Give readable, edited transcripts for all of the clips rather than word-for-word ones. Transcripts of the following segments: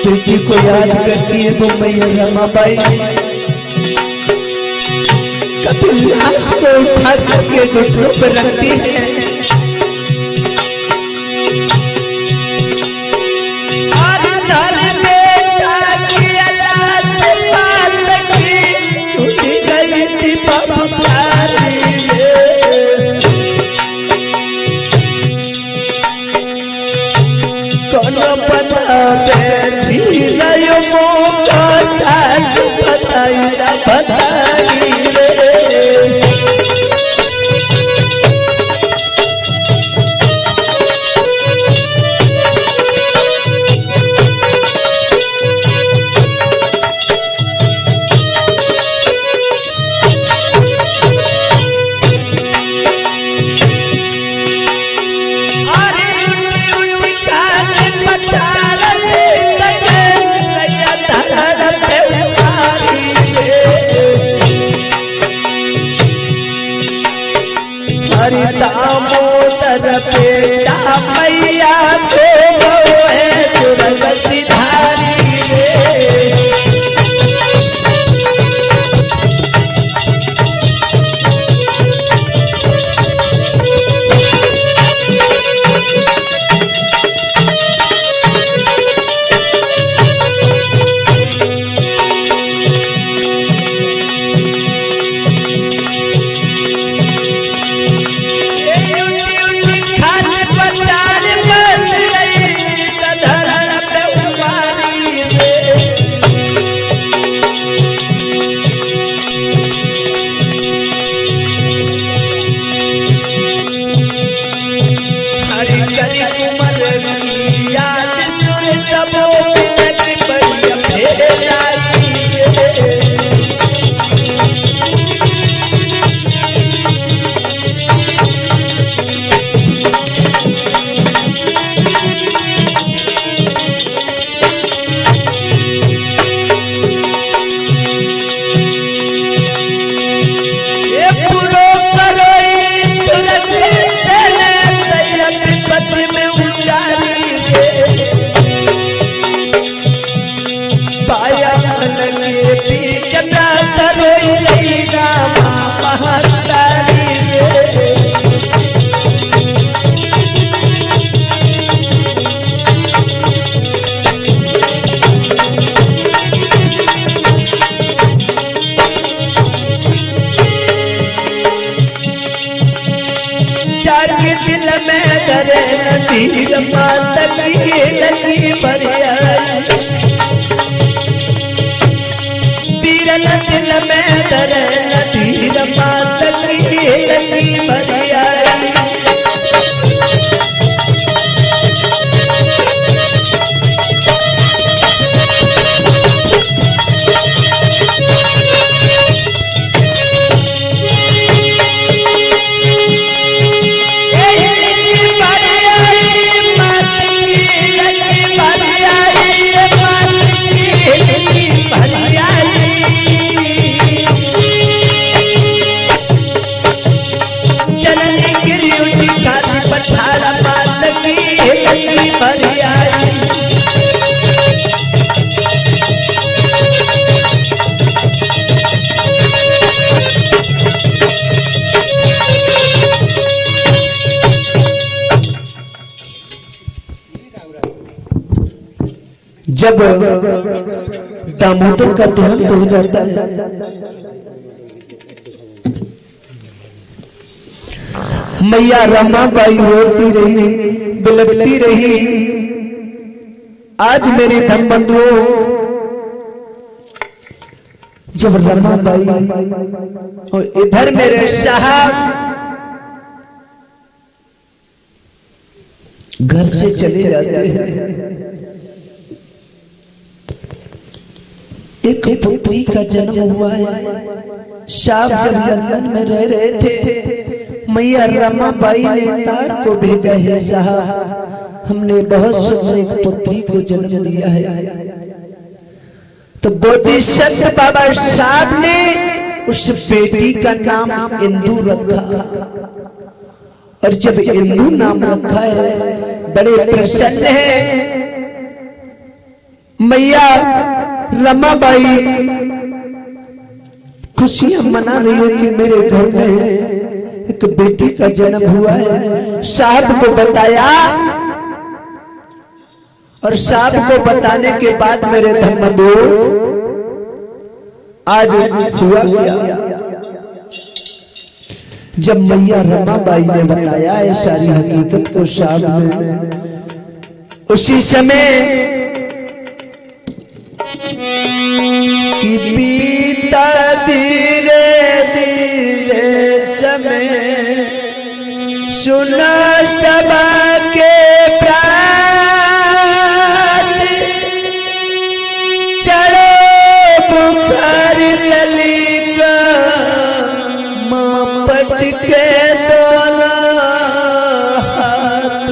बेटी को याद करती है वो मैया रमाबाई, कभी लाश को उठा करके घुटनों पर रखती है। और तारे बेटा की अल्लाह से बात की छूट गई थी बमकारी। कोनो पता बैठी रहो मौका सच बताई ना बताई रे। दामोदर बेटा मैया तो है तुरंग सिधारी रे। दिल में डरे नदी मात की लगी भरियाई। तीरन दिल में डरे नदी मात की लगी भरियाई। जब दामोदर का देहांत हो जाता है, मैया रमाबाई रोती रही, बिलखती रही। आज मेरे धन बंधुओं, जब रमाबाई और इधर मेरे साहब घर से चले जाते हैं, एक पुत्री का जन्म हुआ है। साहब जब लंदन में रह रहे थे, मैया रमाबाई ने तार को भेजा है, साहब हमने बहुत सुंदर एक पुत्री को जन्म दिया है। तो बोधिसत्व बाबा साहब ने उस बेटी का नाम इंदु रखा। और जब इंदु नाम रखा है, बड़े प्रसन्न है मैया रमाबाई खुशियां मना रही है कि मेरे घर में एक बेटी का जन्म हुआ है। साहब को बताया और साहब को बताने के बाद मेरे धर्मदो आज हुआ क्या, जब मैया रमाबाई ने बताया है सारी हकीकत को साहब ने, उसी समय कि बीता धीरे धीरे समय, सुना सबा के के दोनों हाथ,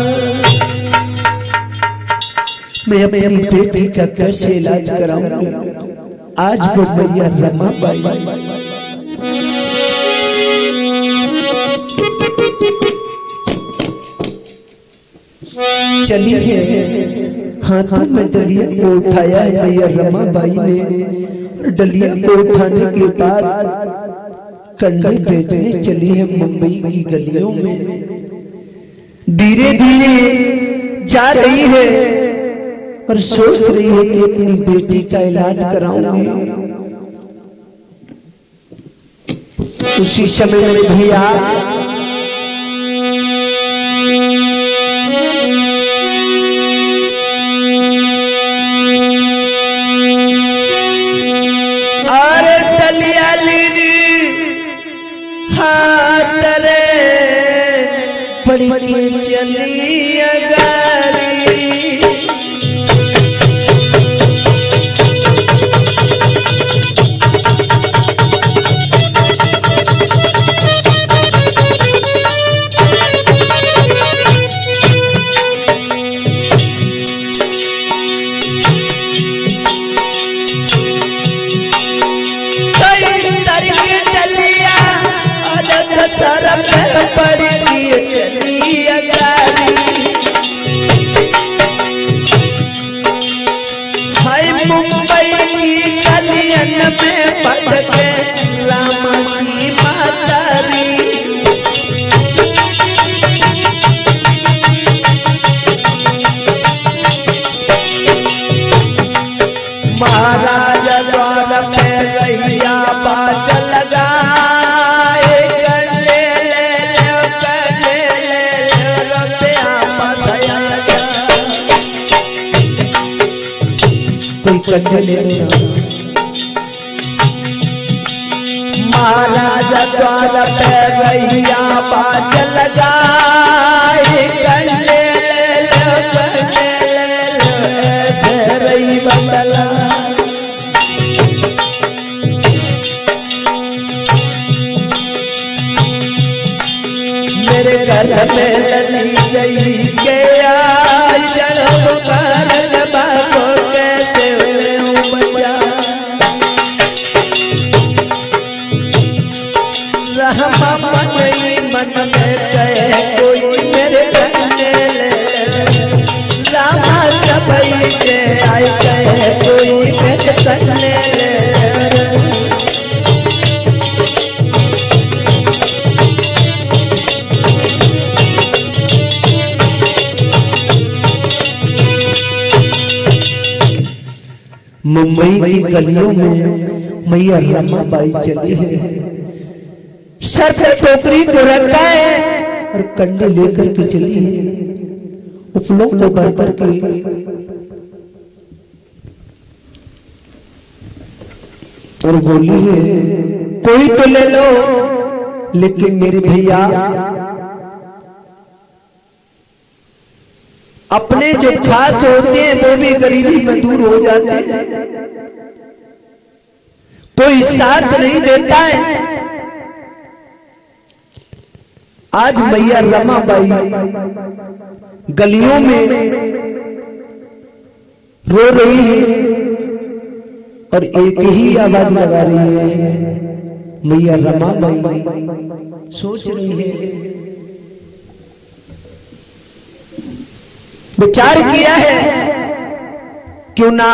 मैं अपनी बेटी का कैसे इलाज कराऊंगा। आज वो मैया रमाबाई चली है, हाथों में डलिया को उठाया है मैया रमाबाई ने, और डलिया को उठाने के बाद कंडे बेचने चली है मुंबई की गलियों में। धीरे धीरे जा रही है और सोच रही है कि अपनी बेटी का इलाज कराऊंगी। उसी समय मेरे भैया और डलिया हाथ रे पड़ के चली गारी, सर पे पड़ के चली गारी। हाय मुंबई की गलियन में पड़ के रामसी मातारी, महाराज द्वार पे रैया बाज लगा, महाराज द्वार पे रैया बाज लगाए, कंडे ले लो ऐसे रही बदला। मेरे घर में लली गई के आई जन्म कारण बाबो कैसे बचा, रहमा मन में कहे कोई मेरे कंडे ले, रामा सबई से आई कहे कोई मेरे कंडे ले। मुंबई की गलियों में मैया रमाबाई चली है, सर पे टोकरी को रखा है और कंडे लेकर के चली है, उपलों को भर करके और बोली है कोई तो ले लो, लेकिन मेरे भैया अपने जो खास होते हैं वो भी गरीबी में दूर हो जाते हैं, कोई साथ नहीं देता है। आज मैया रमाबाई गलियों में रो रही है और एक ही आवाज लगा रही है, मैया रमाबाई सोच रही है, विचार किया है क्यों ना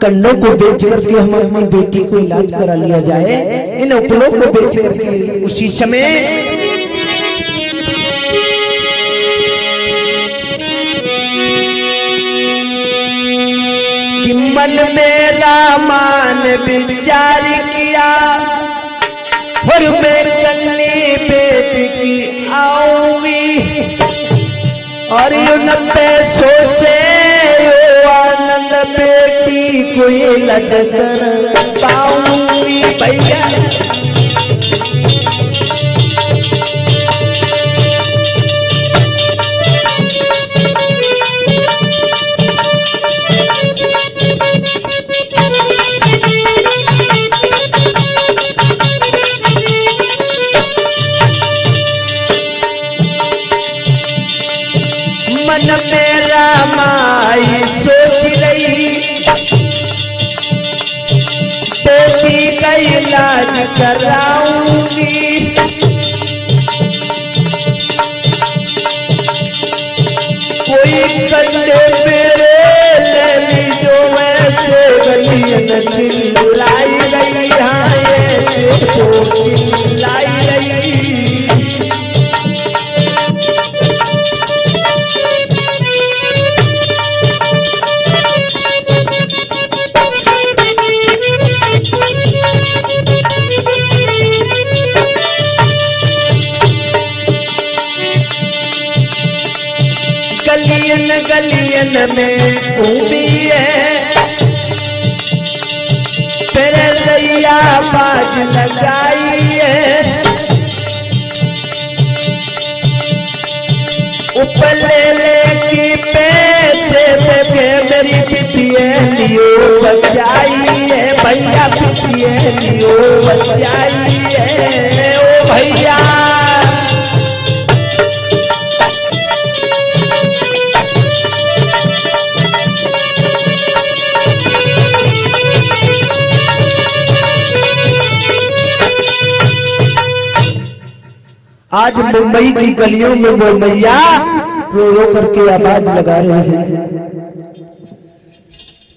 कंडों को बेच करके हम अपनी बेटी को इलाज करा लिया जाए। इन उपलों को बेच करके उसी समय कि मन में रामान विचार किया और मैं कल्ली बेच की आऊंगी और इन पैसों से आनंद बेटी को इलाज कर पाऊंगी भैया। मन मेरा माई सोच रही बेटी का इलाज कराऊंगी। कोई कंडे मेरे ले ली जो वैसे गलियन चिल्लाई रही, हाँ ऐसे तो चिल्लाई रही। गलियन गलियन में घूमी है फिर रैया बाज लगाई है। ऊपर ले की पैसे देके मेरी पिटिए लियो बचाई है भैया, पिटिए लियो बचाई है ओ भैया। आज मुंबई की गलियों में वो मैया रो रो करके आवाज लगा रहे हैं,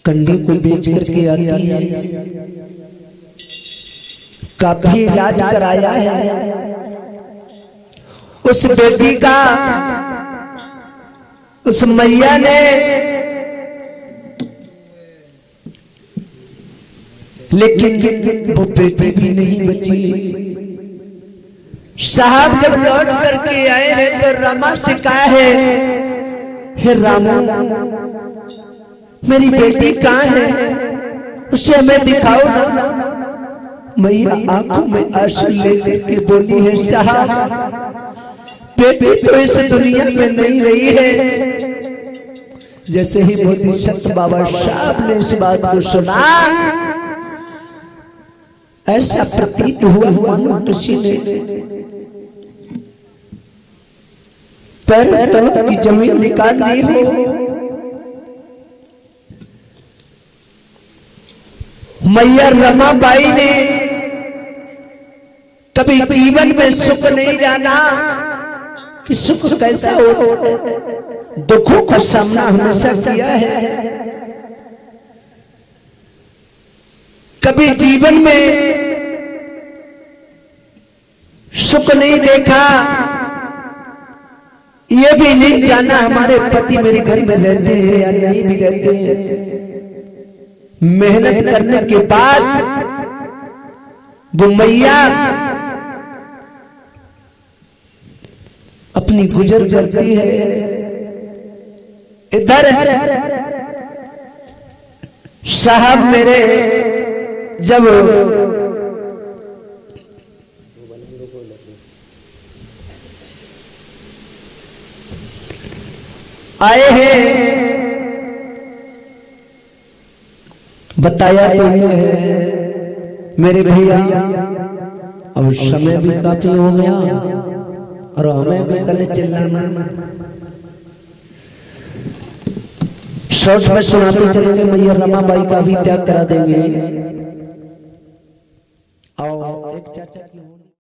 कंडे को बेच करके आती है। काफी इलाज कराया है उस बेटी का, उस मैया ने। लेकिन वो बेटी भी नहीं बची। साहब जब लौट करके आए हैं तो रमा से कहा है, हे रामू मेरी बेटी कहाँ है, उसे हमें दिखाओ ना। मैया आंखों में आंसू लेकर के बोली है, साहब बेटी तो इस दुनिया में नहीं रही है। जैसे ही बोधिसत्व बाबा साहब ने इस बात को सुना, ऐसा प्रतीत हुआ मानो किसी ने पैर तलब की जमीन निकाल ली हो। मैया रमाबाई ने कभी जीवन में सुख नहीं जाना कि सुख कैसा होता है। दुखों का सामना हमेशा किया है। कभी जीवन में सुख नहीं देखा, ये भी नहीं जाना हमारे पति मेरे घर में रहते हैं या नहीं भी रहते हैं। मेहनत करने के बाद वो मैया अपनी गुजर करती है। इधर साहब मेरे जब आए हैं, बताया तो ये है मेरे भैया, अब समय भी काफी हो गया और हमें भी कल चिल्लाना। शॉर्ट में सुनाते चलेंगे, मैया रमाबाई का भी त्याग करा देंगे। और एक चाचा की